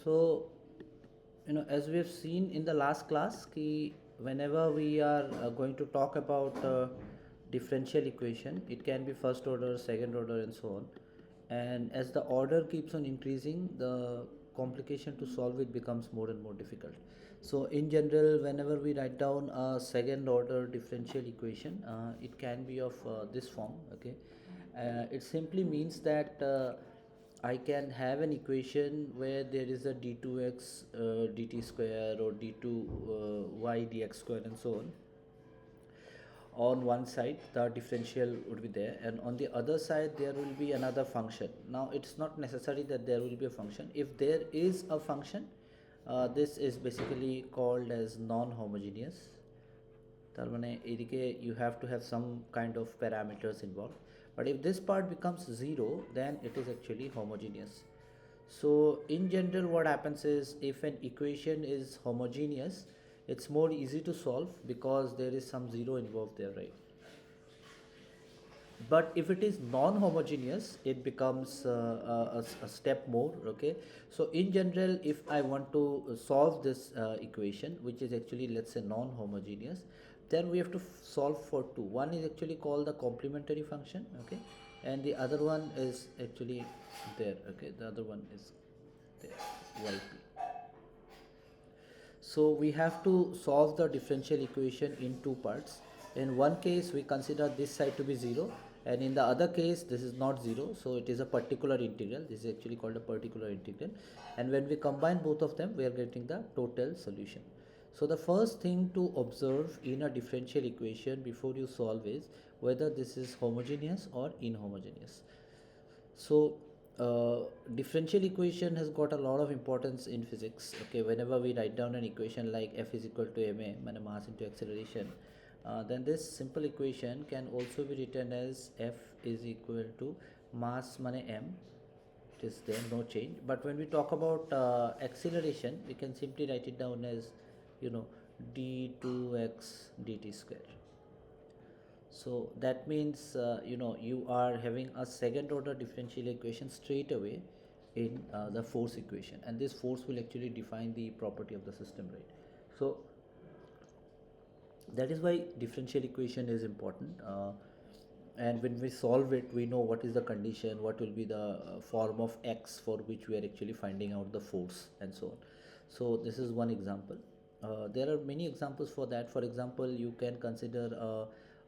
So, as we have seen in the last class, whenever we are going to talk about differential equation, it can be first order, second order, and so on. And as the order keeps on increasing, the complication to solve it becomes more and more difficult. So, in general, whenever we write down a second order differential equation, it can be of this form. Okay, it simply means that I can have an equation where there is a d2x dt square or d2y dx square and so on one side the differential would be there, and on the other side there will be another function. Now it's not necessary that there will be a function. If there is a function, this is basically called as non-homogeneous. তার মানে এদিকে you have to have some kind of parameters involved, but if this part becomes 0 then it is actually homogeneous. So in general what happens is, if an equation is homogeneous, it's more easy to solve because there is some 0 involved there, right? But if it is non-homogeneous, it becomes a step more. Okay, so in general, if I want to solve this equation, which is actually, let's say, non-homogeneous, then we have to solve for two. One is actually called the complementary function, okay, and the other one is actually there. Okay, the other one is there, yp. So we have to solve the differential equation in two parts. In one case we consider this side to be 0, and in the other case this is not 0, so it is a particular integral. This is actually called a particular integral, and when we combine both of them we are getting the total solution. So the first thing to observe in a differential equation before you solve is whether this is homogeneous or inhomogeneous. So differential equation has got a lot of importance in physics. Okay, whenever we write down an equation like F is equal to ma, mass into acceleration, then this simple equation can also be written as F is equal to mass m. It is there, no change. But when we talk about acceleration, we can simply write it down as d2x dt square. So that means you are having a second order differential equation straight away in the force equation, and this force will actually define the property of the system, right? So that is why differential equation is important, and when we solve it we know what is the condition, what will be the form of x for which we are actually finding out the force and so on. So this is one example. There are many examples for that. For example, you can consider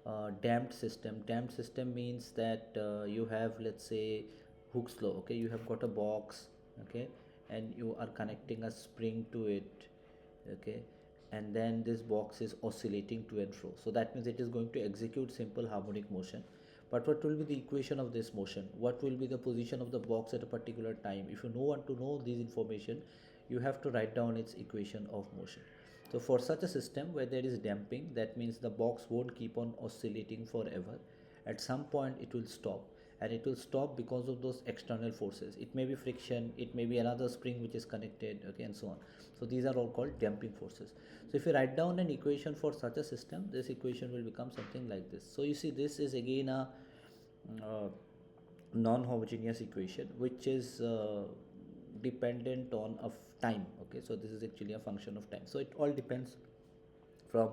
a damped system. Damped system means that you have, let's say, Hooke's law. Okay, you have got a box, okay, and you are connecting a spring to it, okay, and then this box is oscillating to and fro. So that means it is going to execute simple harmonic motion. But what will be the equation of this motion? What will be the position of the box at a particular time? If you want to know this information, you have to write down its equation of motion. So for such a system where there is damping, that means the box won't keep on oscillating forever. At some point it will stop, and it will stop because of those external forces. It may be friction, it may be another spring which is connected, okay, and so on. So these are all called damping forces. So if you write down an equation for such a system, this equation will become something like this. So you see, this is again a non-homogeneous equation which is dependent on time. Okay, so this is actually a function of time. So it all depends from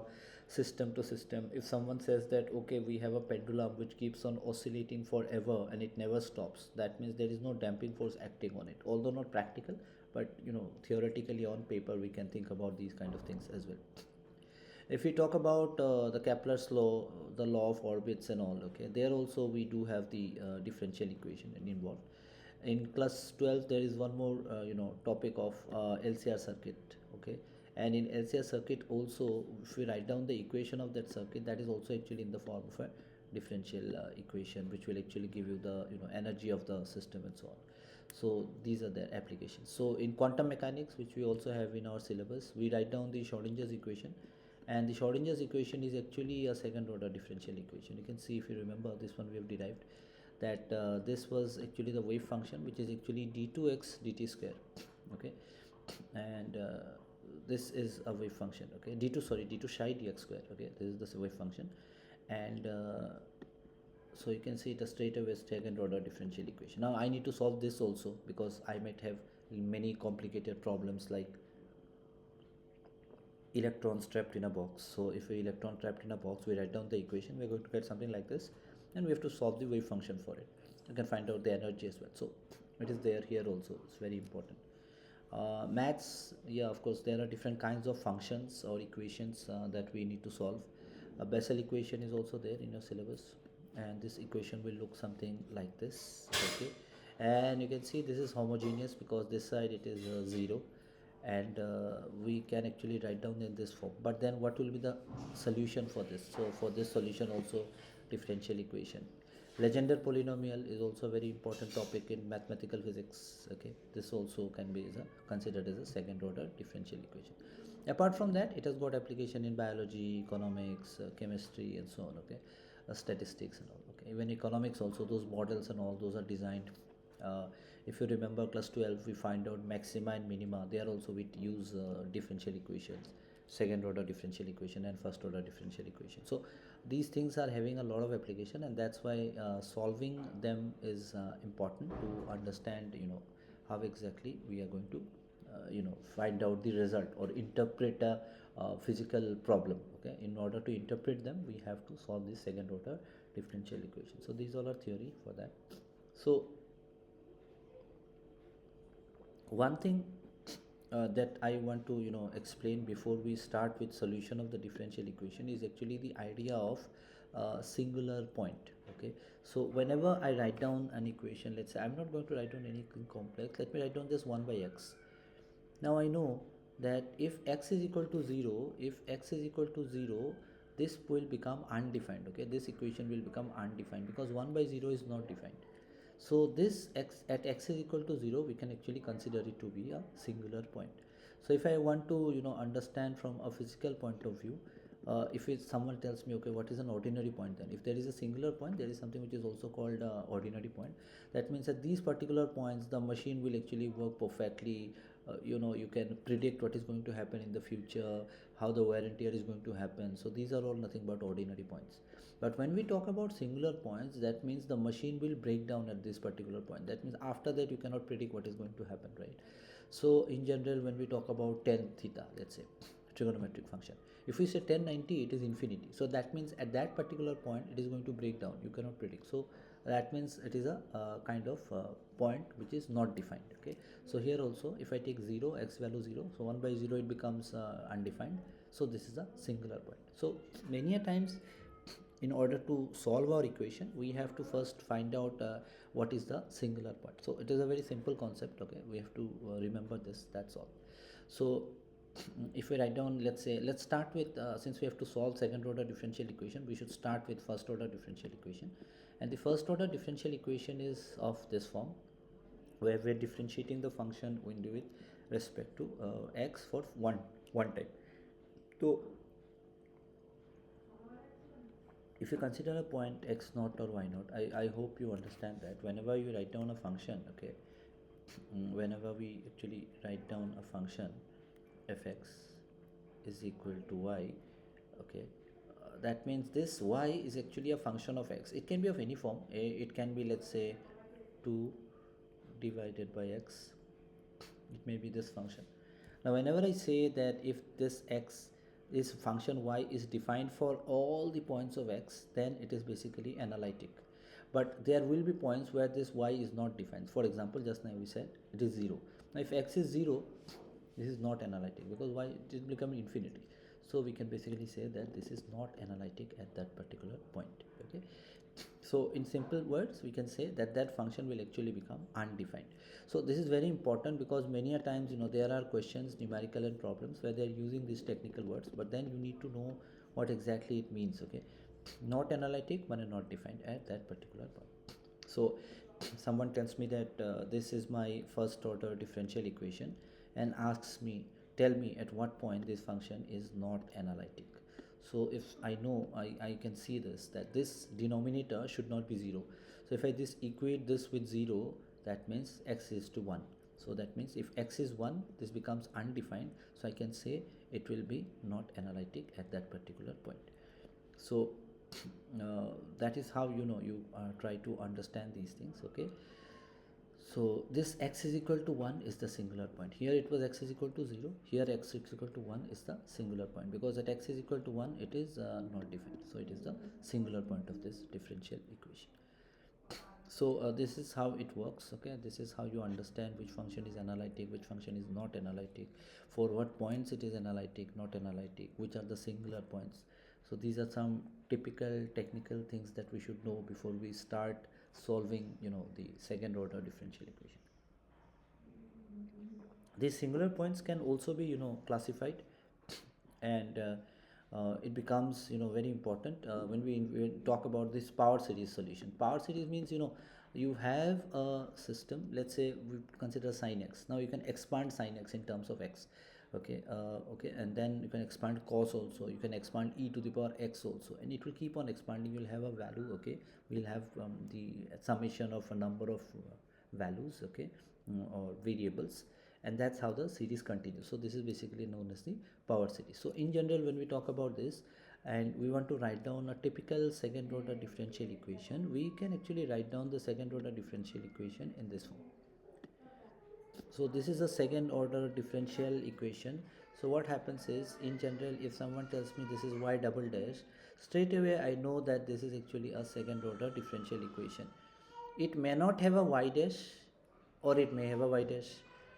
system to system. If someone says that, okay, we have a pendulum which keeps on oscillating forever and it never stops, that means there is no damping force acting on it, although not practical, but theoretically on paper we can think about these kind of things as well. If we talk about the Kepler's law, the law of orbits and all, okay, there also we do have the differential equation involved. In class 12 there is one more topic of LCR circuit, okay, and in LCR circuit also, if we write down the equation of that circuit, that is also actually in the form of a differential equation, which will actually give you the energy of the system and so on. So these are their applications. So in quantum mechanics, which we also have in our syllabus, we write down the Schrodinger's equation, and the Schrodinger's equation is actually a second order differential equation. You can see, if you remember, this one we have derived, that this was actually the wave function, which is actually d2x dt square, okay, and this is a wave function, okay, d2 psi dx square, okay, this is the wave function, and so you can see it straight away second order differential equation. Now I need to solve this also because I might have many complicated problems like electrons trapped in a box. So if a electron trapped in a box, we write down the equation, we're going to get something like this, and we have to solve the wave function for it. You can find out the energy as well. So it is there here also. It's very important. Maths, yeah, of course, there are different kinds of functions or equations that we need to solve. A Bessel equation is also there in your syllabus, and this equation will look something like this. Okay, and you can see this is homogeneous because this side it is 0, and we can actually write down in this form. But then what will be the solution for this? So for this solution also, differential equation. Legendre polynomial is also a very important topic in mathematical physics. Okay, this also can be considered as a second order differential equation. Apart from that, it has got application in biology, economics, chemistry, and so on. Okay, statistics and all. Okay, even economics also, those models and all those are designed. uh, if you remember class 12, we find out maxima and minima. They are also we use differential equations, second order differential equation and first order differential equation. So these things are having a lot of application, and that's why solving them is important to understand, how exactly we are going to find out the result or interpret a physical problem. Okay, in order to interpret them, we have to solve this second order differential equation. So these all are theory for that. So one thing that I want to explain before we start with solution of the differential equation is actually the idea of singular point. Okay, so whenever I write down an equation, let's say I'm not going to write down anything complex, let me write down this 1 by x. Now I know that if x is equal to 0, this will become undefined. Okay, this equation will become undefined because 1 by 0 is not defined. So this x at x is equal to 0, we can actually consider it to be a singular point. So if I want to understand from a physical point of view, if someone tells me, okay, what is an ordinary point, then if there is a singular point, there is something which is also called ordinary point. That means at these particular points the machine will actually work perfectly. You can predict what is going to happen in the future, how the wear and tear is going to happen. So these are all nothing but ordinary points. But when we talk about singular points, that means the machine will break down at this particular point. That means after that you cannot predict what is going to happen, right? So in general, when we talk about tan theta, let's say trigonometric function, if we say 1090, it is infinity. So that means at that particular point it is going to break down. You cannot predict. So that means it is a kind of point which is not defined. Okay, so here also if I take 0, x value 0, so 1 by 0 it becomes undefined. So this is a singular point. So many a times in order to solve our equation, we have to first find out what is the singular point. So it is a very simple concept. Okay, we have to remember this, that's all. So if we write down, let's start with since we have to solve second order differential equation, we should start with first order differential equation. And the first order differential equation is of this form, where we're differentiating the function with respect to x for one time. So if you consider a point x naught or y naught, I hope you understand that whenever you write down a function, okay, whenever we actually write down a function fx is equal to y, okay, that means this y is actually a function of x. It can be of any form. It can be, let's say, 2 divided by x. It may be this function. Now whenever I say that if this function y is defined for all the points of x, then it is basically analytic. But there will be points where this y is not defined. For example, just now we said it is 0. Now if x is 0, this is not analytic because y it is becoming infinity. So we can basically say that this is not analytic at that particular point. Okay, so in simple words, we can say that that function will actually become undefined. So this is very important because many a times there are questions, numerical and problems, where they are using these technical words, but then you need to know what exactly it means. Okay, not analytic but not defined at that particular point. So someone tells me that this is my first order differential equation and asks me, tell me at what point this function is not analytic. So if I know, I can see this, that this denominator should not be 0. So if I just equate this with 0, that means x is to 1. So that means if x is 1, this becomes undefined. So I can say it will be not analytic at that particular point. So that is how you try to understand these things. Okay, So this x is equal to 1 is the singular point. Here it was x is equal to 0. Here x is equal to 1 is the singular point, because at x is equal to 1 it is not defined. So it is the singular point of this differential equation. So this is how it works. Okay, this is how you understand which function is analytic, which function is not analytic, for what points it is analytic, not analytic, which are the singular points. So these are some typical technical things that we should know before we start solving, the second order differential equation. These singular points can also be, classified, and it becomes, very important when we talk about this power series solution. Power series means, you have a system. Let's say we consider sin x. Now you can expand sin x in terms of x. Okay, okay, and then you can expand cos also. You can expand e to the power x also, and it will keep on expanding. You'll have a value. Okay, we'll have the summation of a number of values. Okay, or variables, and that's how the series continues. So this is basically known as the power series. So in general, when we talk about this and we want to write down a typical second order differential equation, we can actually write down the second order differential equation in this form. So this is a second order differential equation. So what happens is, in general, if someone tells me this is y double dash, straight away I know that this is actually a second order differential equation. It may not have a y dash, or it may have a y dash,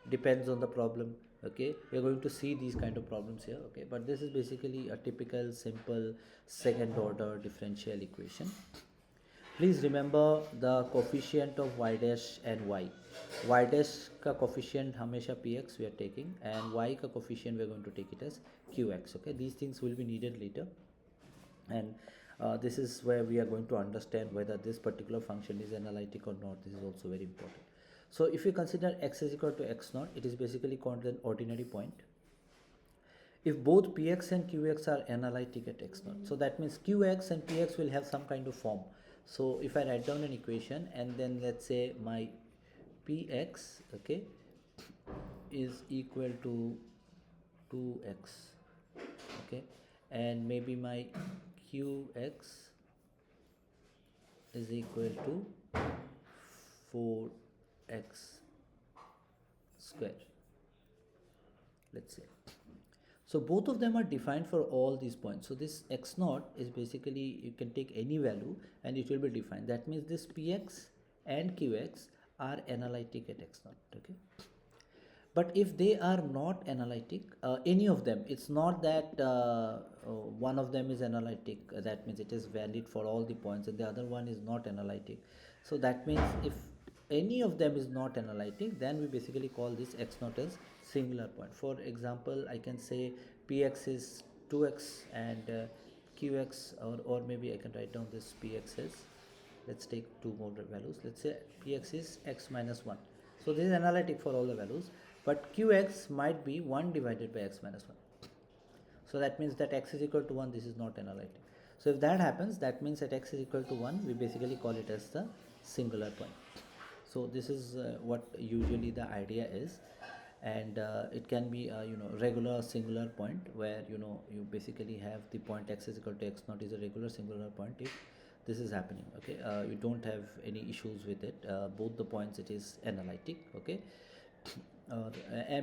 depends on the problem. Okay, we are going to see these kind of problems here. Okay, but this is basically a typical simple second order differential equation. Please remember the coefficient of y dash and y. Y dash का coefficient हमेशा px we are taking, and y का coefficient we are going to take it as qx. Okay, these things will be needed later, and this is where we are going to understand whether this particular function is analytic or not. This is also very important. So if you consider x is equal to x naught, it is basically called an ordinary point. If both px and qx are analytic at x naught, so that means qx and px will have some kind of form. So if I write down an equation, and then let's say my px, okay, is equal to 2x, okay, and maybe my qx is equal to 4x square, let's say. So both of them are defined for all these points. So this x naught is basically, you can take any value and it will be defined. That means this px and qx are analytic at x naught. Okay, but if they are not analytic, any of them, it's not that one of them is analytic, that means it is valid for all the points, and the other one is not analytic. So that means if any of them is not analytic, then we basically call this x naught as singular point. For example, I can say px is 2x and qx, or maybe I can write down this px as, let's take two more values. Let's say px is x minus 1. So this is analytic for all the values, but qx might be 1 divided by x minus 1. So that means that x is equal to 1, this is not analytic. So if that happens, that means that x is equal to 1, we basically call it as the singular point. So this is what usually the idea is, and it can be a regular singular point, where you basically have the point x is equal to x naught is a regular singular point if this is happening. Okay, you don't have any issues with it. Both the points it is analytic. Okay,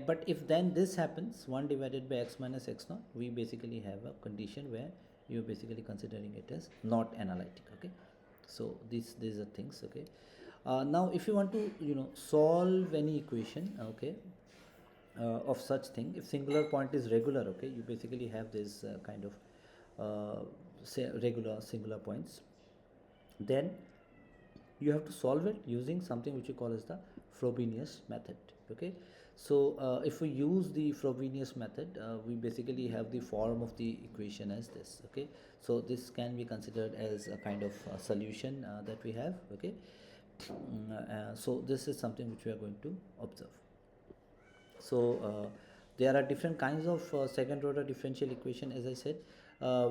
but if then this happens, 1 divided by x minus x naught, we basically have a condition where you're basically considering it as not analytic. Okay, so these are things. Okay, now if you want to solve any equation, okay, of such thing, if singular point is regular, okay, you basically have this kind of say regular singular points, then you have to solve it using something which you call as the Frobenius method. Okay, so if we use the Frobenius method, we basically have the form of the equation as this. Okay, so this can be considered as a kind of solution that we have. Okay, so this is something which we are going to observe. So there are different kinds of second order differential equation. As I said,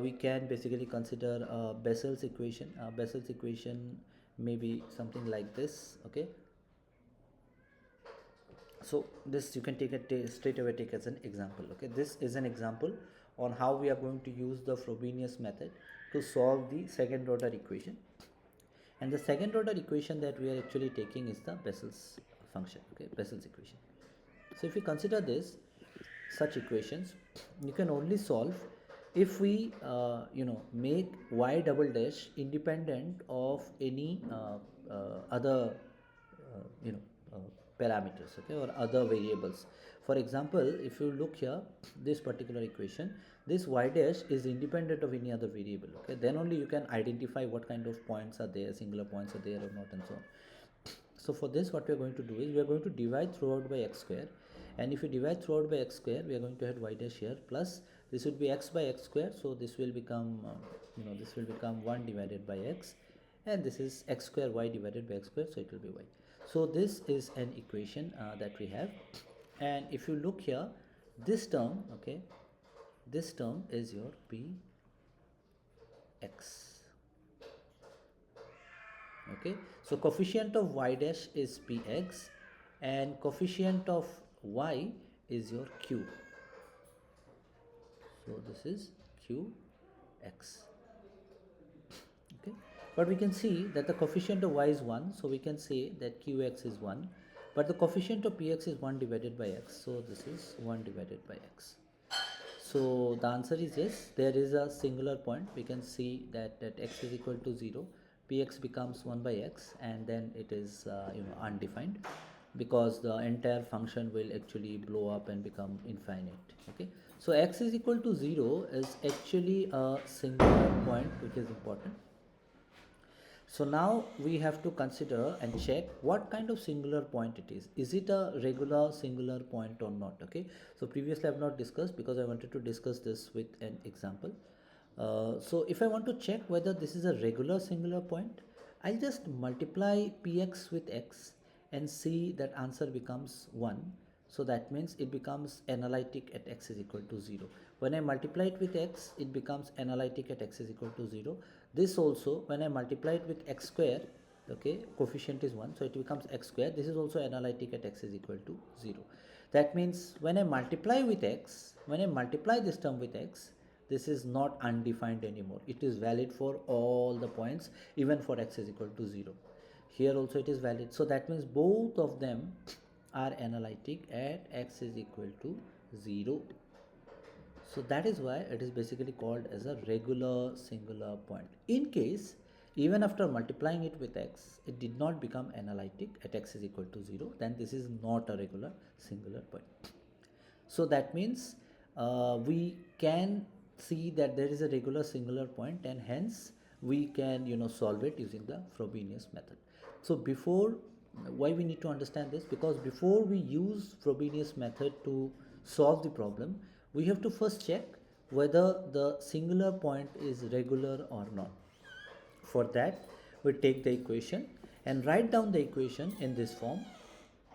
we can basically consider Bessel's equation. Bessel's equation may be something like this. Okay, so this you can take it straight away, take as an example. Okay, this is an example on how we are going to use the Frobenius method to solve the second order equation. And the second order equation that we are actually taking is the Bessel's function, okay, Bessel's equation. So if you consider this, such equations, you can only solve if we make y double dash independent of any other you know parameters, okay, or other variables. For example, if you look here, this particular equation, this y dash is independent of any other variable, okay, then only you can identify what kind of points are there, singular points are there or not, and so on. So for this, what we are going to do is we are going to divide throughout by x square, and if you divide throughout by x square, we are going to have y dash here plus this would be x by x square, so this will become this will become 1 divided by x, and this is x square y divided by x square, so it will be y. So this is an equation that we have, and if you look here, this term, okay, this term is your px. Okay, so coefficient of y dash is px and coefficient of y is your q. So this is qx. Okay, but we can see that the coefficient of y is 1, so we can say that qx is 1, but the coefficient of px is 1 divided by x, so this is 1 divided by x. So the answer is yes, there is a singular point. We can see that x is equal to 0, px becomes 1 by x, and then it is undefined, because the entire function will actually blow up and become infinite. Okay, so x is equal to 0 is actually a singular point, which is important. So now we have to consider and check what kind of singular point it is. Is it a regular singular point or not? Okay. So previously I have not discussed, because I wanted to discuss this with an example. So if I want to check whether this is a regular singular point, I'll just multiply px with x and see that answer becomes 1. So that means it becomes analytic at x is equal to 0. When I multiply it with x, it becomes analytic at x is equal to 0. This also, when I multiply it with x square, okay, coefficient is 1, so it becomes x square. This is also analytic at x is equal to 0. That means when I multiply with x, when I multiply this term with x, this is not undefined anymore. It is valid for all the points, even for x is equal to 0. Here also it is valid. So that means both of them are analytic at x is equal to 0. So that is why it is basically called as a regular singular point. In case, even after multiplying it with x, it did not become analytic at x is equal to 0, then this is not a regular singular point. So that means we can see that there is a regular singular point, and hence we can solve it using the Frobenius method. So before, why we need to understand this? Because before we use Frobenius method to solve the problem, we have to first check whether the singular point is regular or not. For that, we take the equation and write down the equation in this form,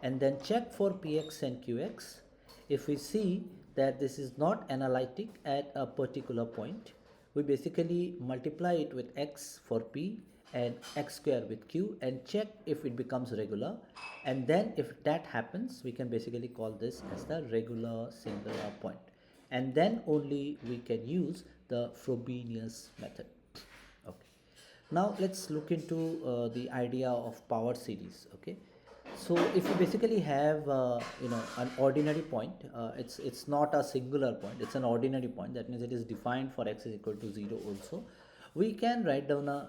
and then check for px and qx. If we see that this is not analytic at a particular point, we basically multiply it with x for p and x square with q and check if it becomes regular, and then if that happens, we can basically call this as the regular singular point, and then only we can use the Frobenius method. Okay, now let's look into the idea of power series. Okay, so if you basically have an ordinary point, it's not a singular point, it's an ordinary point. That means it is defined for x is equal to 0 also. We can write down a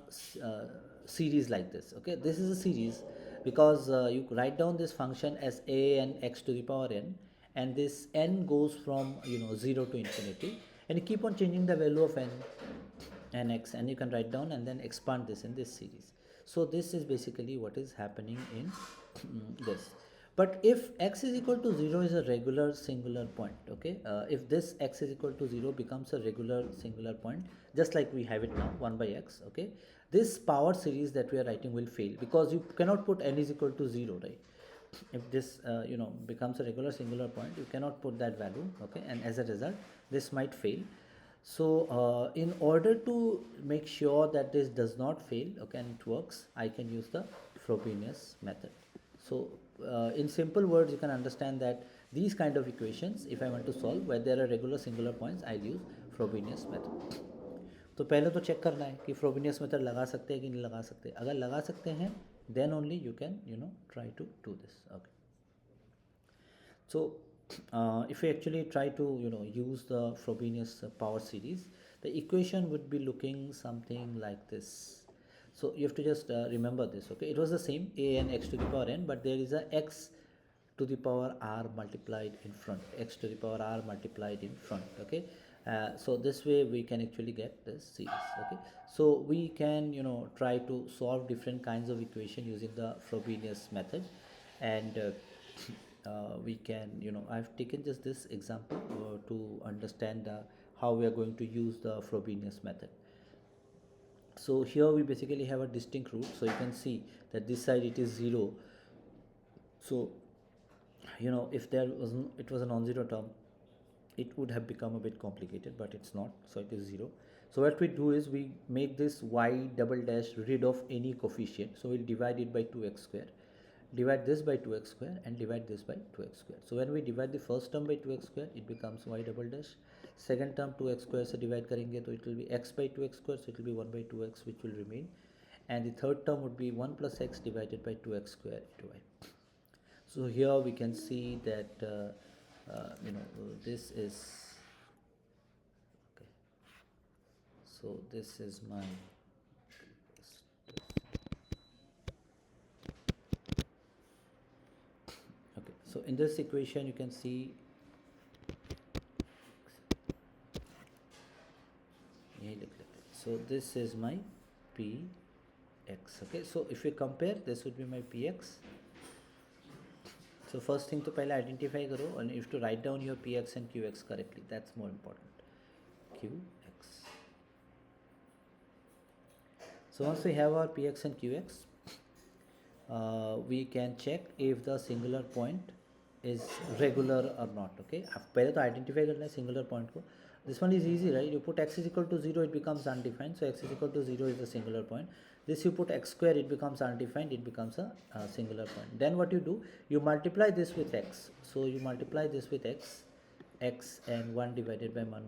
series like this. Okay, this is a series because you write down this function as a n x to the power n, and this n goes from 0 to infinity, and you keep on changing the value of n and x, and you can write down and then expand this in this series. So this is basically what is happening in this. But if x is equal to 0 is a regular singular point, okay, if this x is equal to 0 becomes a regular singular point, just like we have it now, 1 by x, okay, this power series that we are writing will fail, because you cannot put n is equal to 0, right? If this becomes a regular singular point, you cannot put that value, okay, and as a result this might fail. So in order to make sure that this does not fail, okay, and it works, I can use the Frobenius method. So in simple words, you can understand that these kind of equations, if I want to solve where there are regular singular points, I'll use Frobenius method. तो पहले तो check करना है कि Frobenius method लगा सकते हैं कि नहीं लगा सकते. अगर लगा सकते हैं, then only you can try to do this. Okay. So if we actually try to use the Frobenius power series, the equation would be looking something like this. So you have to just remember this. Okay, it was the same a n x to the power n, but there is a x to the power r multiplied in front, x to the power r multiplied in front. Okay, so this way we can actually get this series. Okay, so we can try to solve different kinds of equation using the Frobenius method, and we can I've taken just this example to understand how we are going to use the Frobenius method. So here we basically have a distinct root, so you can see that this side it is 0. So if it was a non-zero term, it would have become a bit complicated, but it's not, so it is 0. So what we do is we make this y double dash rid of any coefficient, so we'll divide it by 2x square, divide this by 2x square, and divide this by 2x square. So when we divide the first term by 2x square, it becomes y double dash. Second term 2x square se divide karenge to it will be x by 2x square, so it will be 1 by 2x which will remain, and the third term would be 1 plus x divided by 2x square into y. So here we can see that this is okay. So this is my okay. So in this equation you can see so this is my px. Okay, so if we compare, this would be my px. So first thing to pehle identify karo, and you have to write down your px and qx correctly. That's more important. Qx. So once we have our px and qx, we can check if the singular point is regular or not. Okay, पहले तो identify करना है singular point को. This one is easy, right? You put x is equal to 0, it becomes undefined. So x is equal to 0 is the singular point. This you put x square, it becomes undefined, it becomes a singular point. Then what you do, you multiply this with x. So you multiply this with x and 1 divided by 1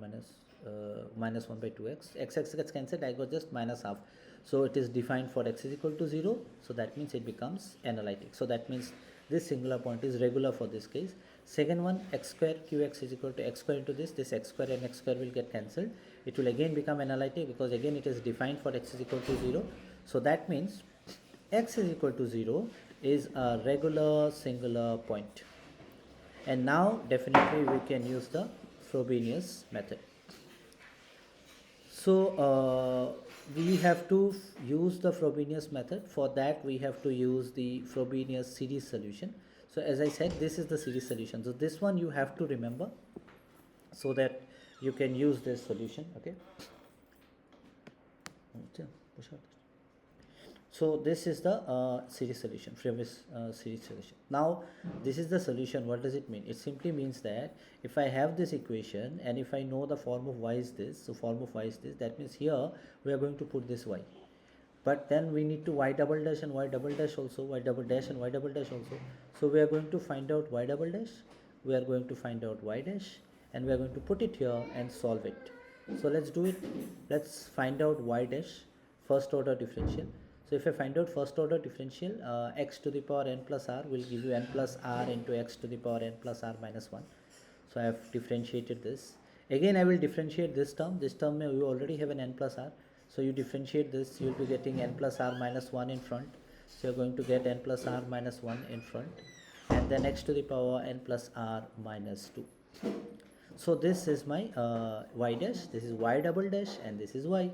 minus 1 by 2x. X gets cancelled, I got just minus half. So it is defined for x is equal to 0. So that means it becomes analytic. So that means this singular point is regular for this case. Second one, x square qx is equal to x square into this x square and x square will get cancelled. It will again become analytic because again it is defined for x is equal to 0. So that means x is equal to 0 is a regular singular point. And now definitely we can use the Frobenius method. So we have to use the Frobenius method. For that we have to use the Frobenius series solution. So as I said, this is the series solution. So this one you have to remember so that you can use this solution. Okay. So this is the series solution, Frobenius series solution. Now this is the solution. What does it mean? It simply means that if I have this equation and if I know the form of y is this, so form of y is this, that means here we are going to put this y. But then we need to y double dash and y double dash also, y double dash and y double dash also. So we are going to find out y double dash, we are going to find out y dash, and we are going to put it here and solve it. So let's do it. Let's find out y dash, first order differential. So if I find out first order differential, x to the power n plus r will give you n plus r into x to the power n plus r minus 1. So I have differentiated this. Again I will differentiate this term. This term you already have an n plus r. So you differentiate this, you will be getting n plus r minus 1 in front. So you are going to get n plus r minus 1 in front. And then x to the power n plus r minus 2. So this is my y dash, this is y double dash, and this is y.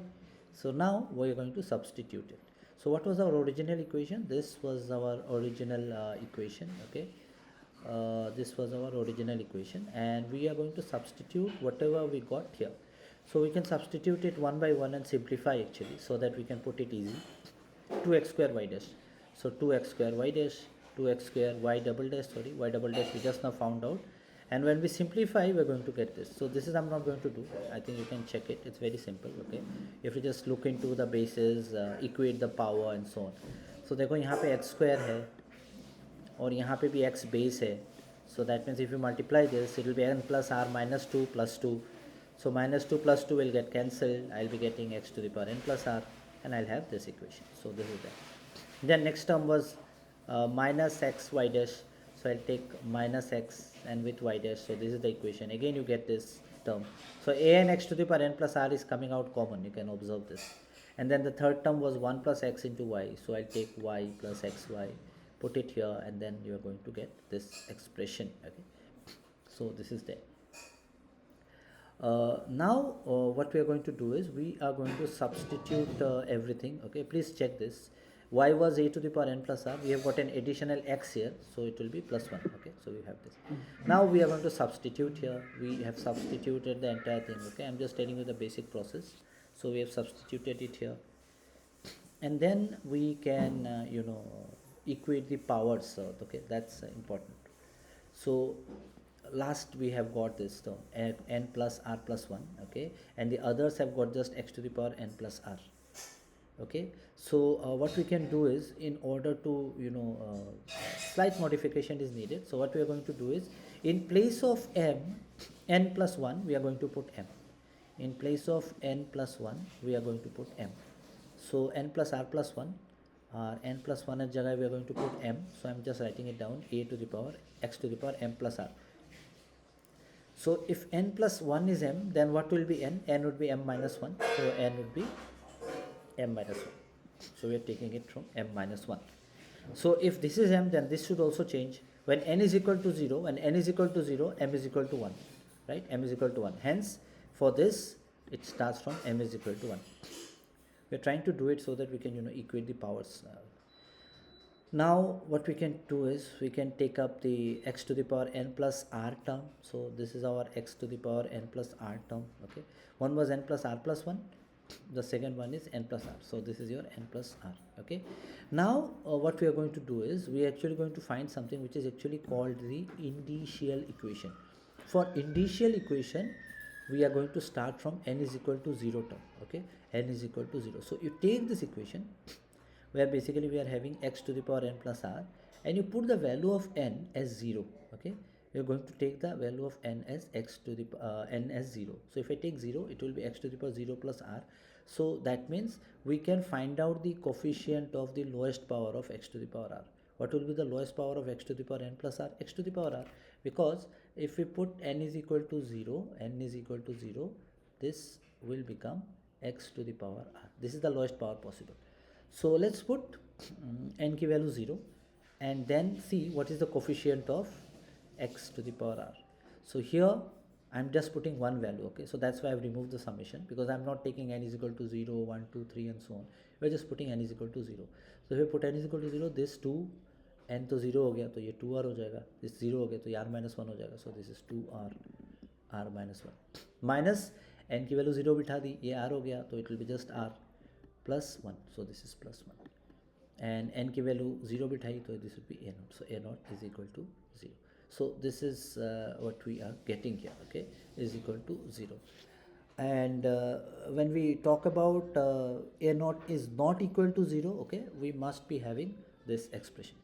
So now we are going to substitute it. So what was our original equation? This was our original equation. Okay, this was our original equation, and we are going to substitute whatever we got here. So we can substitute it one by one and simplify actually, so that we can put it easy. 2x square y dash. So 2x square y dash, 2x square y double dash, y double dash we just now found out. And when we simplify, we're going to get this. So this is I'm not going to do. I think you can check it. It's very simple. Okay, if you just look into the bases, equate the power and so on. So देखो यहाँ पे x square है और यहाँ पे भी x base है. So that means if you multiply this, it will be n plus r minus 2 plus 2. So minus 2 plus 2 will get cancelled. I'll be getting x to the power n plus r, and I'll have this equation. So this is that. Then next term was minus x y dash. So I'll take minus x and with y dash. So this is the equation. Again you get this term. So a n x to the power n plus r is coming out common. You can observe this. And then the third term was 1 plus x into y. So I'll take y plus xy, put it here, and then you are going to get this expression. Okay. So this is there. Now what we are going to do is we are going to substitute everything. Okay, please check this. Y was a to the power n plus r. We have got an additional x here, so it will be plus 1. Okay, so we have this. Now we are going to substitute here. We have substituted the entire thing. Okay, I'm just telling you the basic process. So we have substituted it here, and then we can equate the powers. Okay, that's important. So last we have got this term n plus r plus 1. Okay, and the others have got just x to the power n plus r. Okay, so what we can do is, in order to slight modification is needed. So what we are going to do is, in place of n plus 1 we are going to put m. In place of n plus 1 we are going to put m. So n plus r plus 1, or n plus 1 at jagah we are going to put m. So I'm just writing it down, a to the power x to the power m plus r. So if n plus 1 is m, then what will be n? N would be m minus 1. So n would be m minus 1. So we are taking it from m minus 1. So if this is m, then this should also change. When n is equal to 0, when n is equal to 0, m is equal to 1. Right? M is equal to 1. Hence, for this, it starts from m is equal to 1. We are trying to do it so that we can equate the powers. Now what we can do is, we can take up the x to the power n plus r term. So this is our x to the power n plus r term. Okay, one was n plus r plus 1, the second one is n plus r. So this is your n plus r. Okay, now what we are going to do is, we are actually going to find something which is actually called the indicial equation. For indicial equation, we are going to start from n is equal to 0 term. Okay, n is equal to 0. So you take this equation where basically we are having x to the power n plus r, and you put the value of n as 0. Okay, you're going to take the value of n as x to the n as 0. So if I take 0, it will be x to the power 0 plus r. So that means we can find out the coefficient of the lowest power of x to the power r. What will be the lowest power of x to the power n plus r? X to the power r, because if we put n is equal to 0, n is equal to 0, this will become x to the power r. This is the lowest power possible. So let's put n ki value 0, and then see what is the coefficient of x to the power r. So here I'm just putting one value. Okay, so that's why I've removed the summation, because I'm not taking n is equal to 0, 1, 2, 3 and so on. We're just putting n is equal to 0. So if we put n is equal to 0, this 2, n to 0 हो गया तो ये 2r हो जाएगा, this 0 हो गया तो ये r minus 1 हो जाएगा. So this is 2r, r minus 1, minus n की value 0 बिठा दी, ये r हो गया तो it will be just r plus 1. So this is plus 1, and n की value 0 बिठाई तो this would be a naught. So a naught is equal to 0. So this is what we are getting here. Okay, is equal to 0. And when we talk about a naught is not equal to 0, okay, we must be having this expression.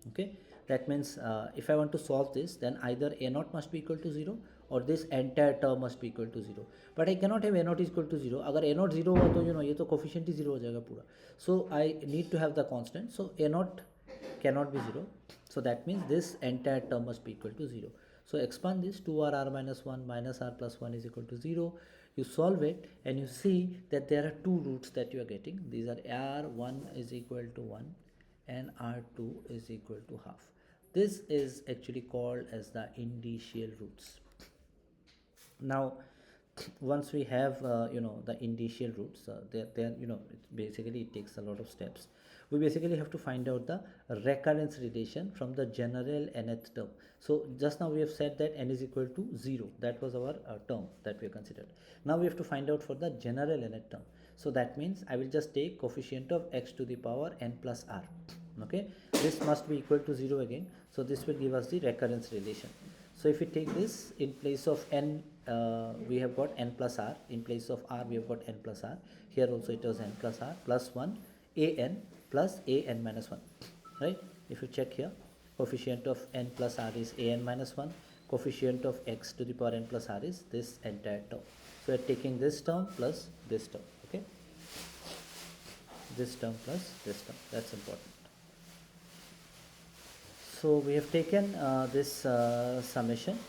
Okay, that means if I want to solve this, then either a naught must be equal to 0 or this entire term must be equal to 0. But I cannot have a naught is equal to 0. अगर a naught 0 हुआ तो ये तो coefficient ही 0 हो जाएगा पूरा. So I need to have the constant. So a naught cannot be 0. So that means this entire term must be equal to 0. So expand this, 2r r minus 1 minus r plus 1 is equal to 0. You solve it and you see that there are two roots that you are getting. These are r1 is equal to 1 and r2 is equal to half. This is actually called as the indicial roots. Now once we have the indicial roots, basically it takes a lot of steps. We basically have to find out the recurrence relation from the general nth term. So just now we have said that n is equal to 0. That was our term that we have considered. Now we have to find out for the general nth term. So that means I will just take coefficient of x to the power n plus r. Okay, this must be equal to 0 again. So this will give us the recurrence relation. So if we take this, in place of n we have got n plus r, in place of r we have got n plus r. Here also it was n plus r plus 1 an plus an minus 1, right? If you check here, coefficient of n plus r is an minus 1, coefficient of x to the power n plus r is this entire term. So we are taking this term plus this term. Okay, this term plus this term, that's important. So we have taken this summation,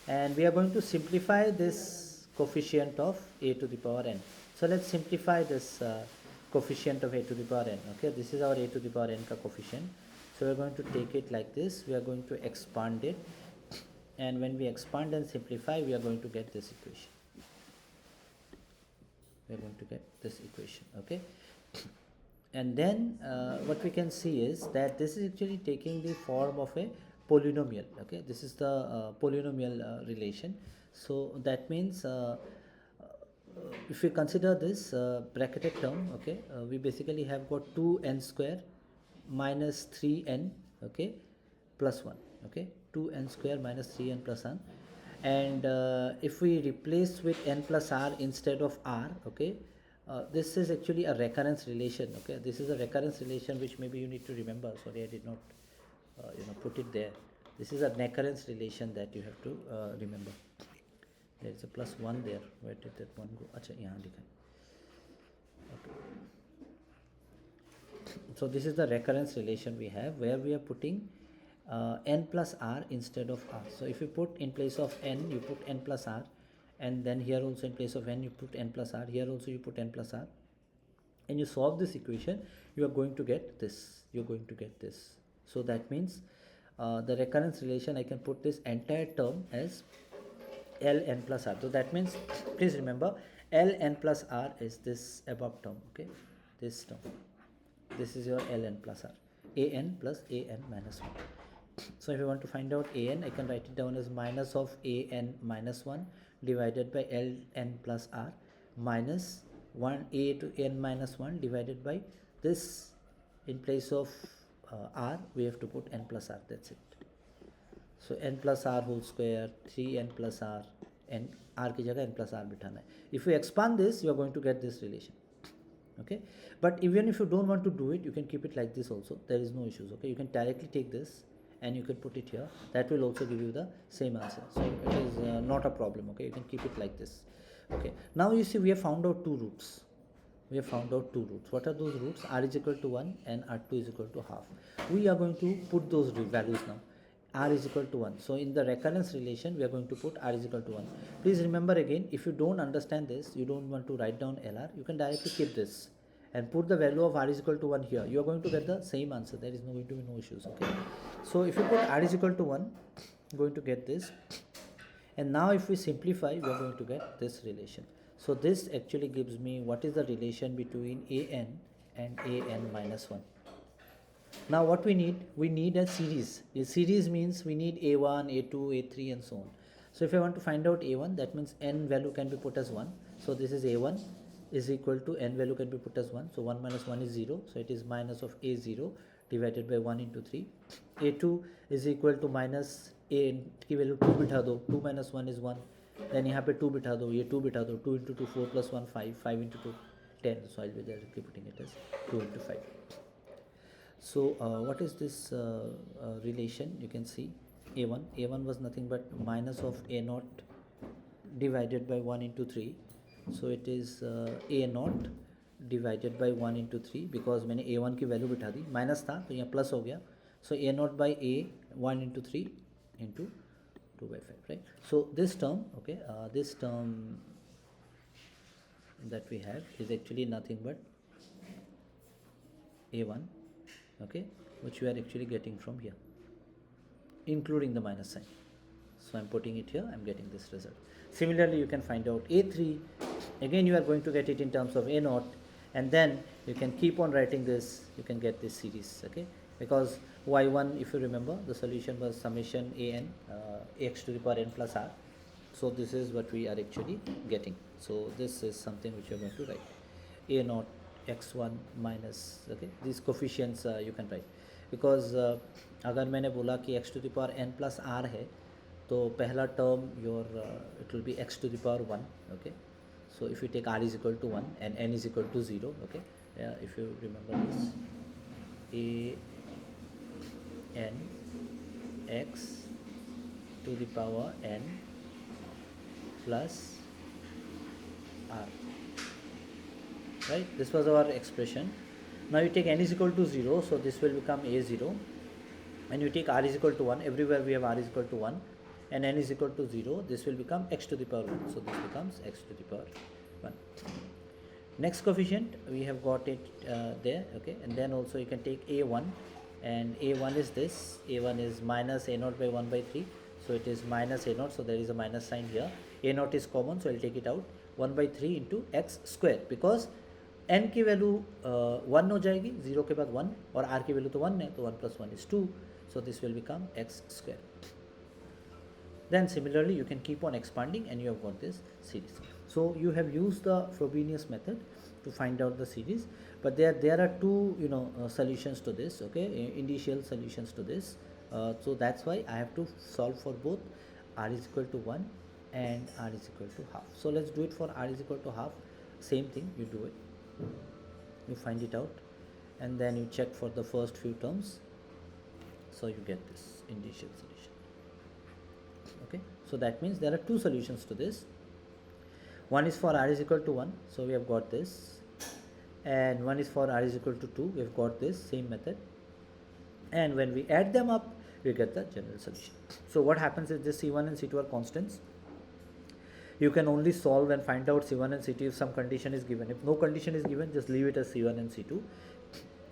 and we are going to simplify this coefficient of a to the power n. So let's simplify this coefficient of a to the power n. Okay, this is our a to the power n ka coefficient. So we are going to take it like this. We are going to expand it, and when we expand and simplify, we are going to get this equation. We are going to get this equation. Okay. And then what we can see is that this is actually taking the form of a polynomial. Okay, this is the polynomial relation. So that means if we consider this bracketed term, okay, we basically have got 2n square minus 3n, okay, plus 1. Okay, 2n square minus 3n plus 1. And if we replace with n plus r instead of r, okay, this is actually a recurrence relation. Okay, this is a recurrence relation which maybe you need to remember. Sorry, I did not put it there. This is a recurrence relation that you have to remember. There is a plus 1 there. Where did that 1 go? Acha, yahan likha hai. Okay. So this is the recurrence relation we have, where we are putting n plus r instead of r. So if you put in place of n, you put n plus r, and then here also in place of n you put n plus r, here also you put n plus r, and you solve this equation, you are going to get this. You're going to get this. So that means the recurrence relation, I can put this entire term as ln plus r. So that means, please remember, ln plus r is this above term. Okay, this term. This is your ln plus r. An plus an minus 1. So if you want to find out an, I can write it down as minus of an minus 1 divided by ln plus r minus 1 a to n minus 1 divided by this. In place of r, we have to put n plus r. That's it. So n plus r whole square, 3n plus r, n r ki jagah n plus r bithana hai. If you expand this, you are going to get this relation. Okay, but even if you don't want to do it, you can keep it like this also. There is no issues. Okay, you can directly take this and you can put it here. That will also give you the same answer. So it is not a problem. Okay, you can keep it like this. Okay, now you see we have found out two roots. We have found out two roots. What are those roots? R is equal to 1 and R2 is equal to half. We are going to put those values now. R is equal to 1. So in the recurrence relation, we are going to put R is equal to 1. Please remember again, if you don't understand this, you don't want to write down LR, you can directly keep this and put the value of R is equal to 1 here. You are going to get the same answer. There is going to be no issues. Okay. So if you put R is equal to 1, you're going to get this. And now if we simplify, we are going to get this relation. So this actually gives me what is the relation between an and an minus 1. Now what we need a series. A series means we need a1, a2, a3 and so on. So if I want to find out a1, that means n value can be put as 1. So this is a1 is equal to n value can be put as 1. So 1 minus 1 is 0. So it is minus of a0 divided by 1 into 3. a2 is equal to minus a की value 2 बिठा दो. 2 minus 1 is 1. Then यहाँ पे 2 बिठा दो, ये 2 बिठा दो. 2 into 2 4 plus 1 5. 5 into 2 10. So I'll be directly putting it as 2 into 5. So what is this relation? You can see a1 was nothing but minus of a0 divided by 1 into 3. So it is a0 divided by 1 into 3 because मैंने a1 की value बिठा दी, minus था तो यहाँ plus हो गया. So a0 by a 1 into 3 into 2 by 5, right? So this term, okay, this term that we have is actually nothing but a1, okay, which we are actually getting from here, including the minus sign. So I'm putting it here, I'm getting this result. Similarly, you can find out a3. Again, you are going to get it in terms of a0, and then you can keep on writing this. You can get this series, okay? Because y1, if you remember, the solution was summation an x to the power n plus r. So this is what we are actually getting. So this is something which you are going to write. a0 x1 minus, okay, these coefficients you can write. Because अगर मैंने बोला कि x to the power n plus r है, तो पहला term your it will be x to the power 1, okay. So if you take r is equal to 1 and n is equal to 0, okay, if you remember this, a n x to the power n plus r, right? This was our expression. Now you take n is equal to 0, so this will become a0, When you take r is equal to 1, everywhere we have r is equal to 1 and n is equal to 0, this will become x to the power 1. So this becomes x to the power 1. Next coefficient we have got it there, okay, and then also you can take a1, and a1 is this, a1 is minus a0 by 1 by 3, so it is minus a0, so there is a minus sign here. A0 is common, so I'll take it out, 1 by 3 into x square, because n की value 1 हो जाएगी, 0 के बाद 1, और r की value तो 1 है, तो 1 plus 1 is 2, so this will become x square. Then similarly you can keep on expanding and you have got this series. So you have used the Frobenius method to find out the series, but there are two solutions to this, okay, initial solutions to this. So that's why I have to solve for both r is equal to 1 and r is equal to half. So let's do it for r is equal to half. Same thing, you do it, you find it out, and then you check for the first few terms, so you get this initial solution. Okay, so that means there are two solutions to this. One is for r is equal to 1, so we have got this, and one is for r is equal to 2, we have got this same method, and when we add them up we get the general solution. So what happens is this c1 and c2 are constants. You can only solve and find out c1 and c2 if some condition is given. If no condition is given, just leave it as c1 and c2,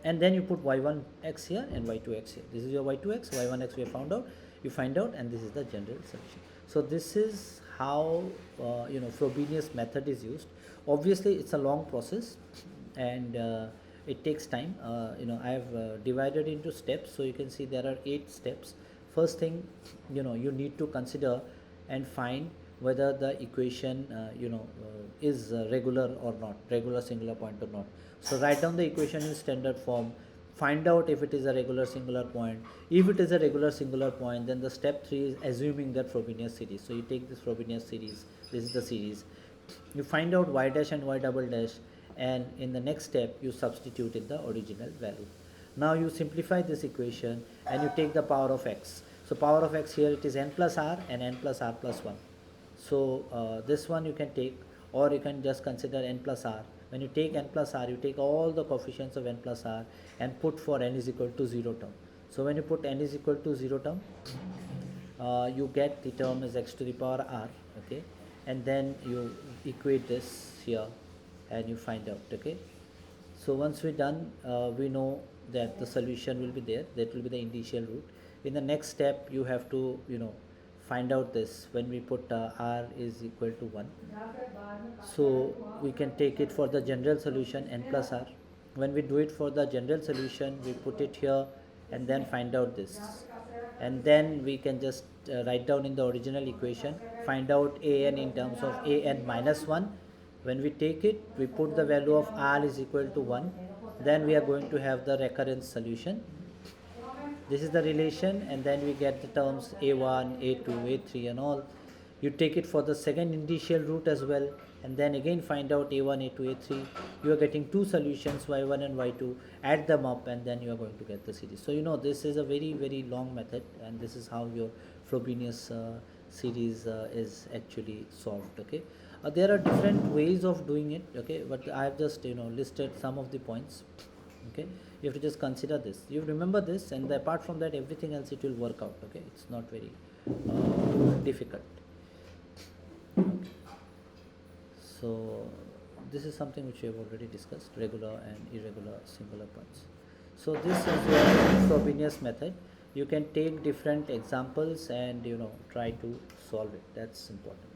and then you put y1x here and y2x here. This is your y2x, y1x we have found out, you find out, and this is the general solution. So this is how Frobenius method is used. Obviously it's a long process, and it takes time. I have divided into steps, so you can see there are 8 steps. First thing, you need to consider and find whether the equation is regular or not, regular singular point or not. So write down the equation in standard form, find out if it is a regular singular point. If it is a regular singular point, then the step 3 is assuming that Frobenius series. So you take this Frobenius series, this is the series, you find out y dash and y double dash, and in the next step you substitute in the original value. Now you simplify this equation and you take the power of x. So power of x here, it is n plus r and n plus r plus 1. So this one you can take, or you can just consider n plus r. When you take n plus r, you take all the coefficients of n plus r and put for n is equal to 0 term. So when you put n is equal to 0 term, you get the term as x to the power r, okay, and then you equate this here and you find out, okay. So once we're done, we know that the solution will be there, that will be the initial root. In the next step you have to find out this. When we put r is equal to 1, so we can take it for the general solution n plus r. When we do it for the general solution, we put it here and then find out this, and then we can just write down in the original equation, find out an in terms of an minus 1. When we take it, we put the value of r is equal to 1, then we are going to have the recurrence solution. This is the relation, and then we get the terms a1, a2, a3 and all. You take it for the second initial root as well, and then again find out a1, a2, a3. You are getting two solutions, y1 and y2, add them up, and then you are going to get the series. So this is a very, very long method, and this is how your Frobenius series is actually solved, okay. There are different ways of doing it, okay, but I have just listed some of the points, okay. You have to just consider this, you remember this, and apart from that everything else it will work out, okay. It's not very difficult. Okay. So this is something which we have already discussed, regular and irregular singular points. So this is your Frobenius method. You can take different examples and try to solve it. That's important.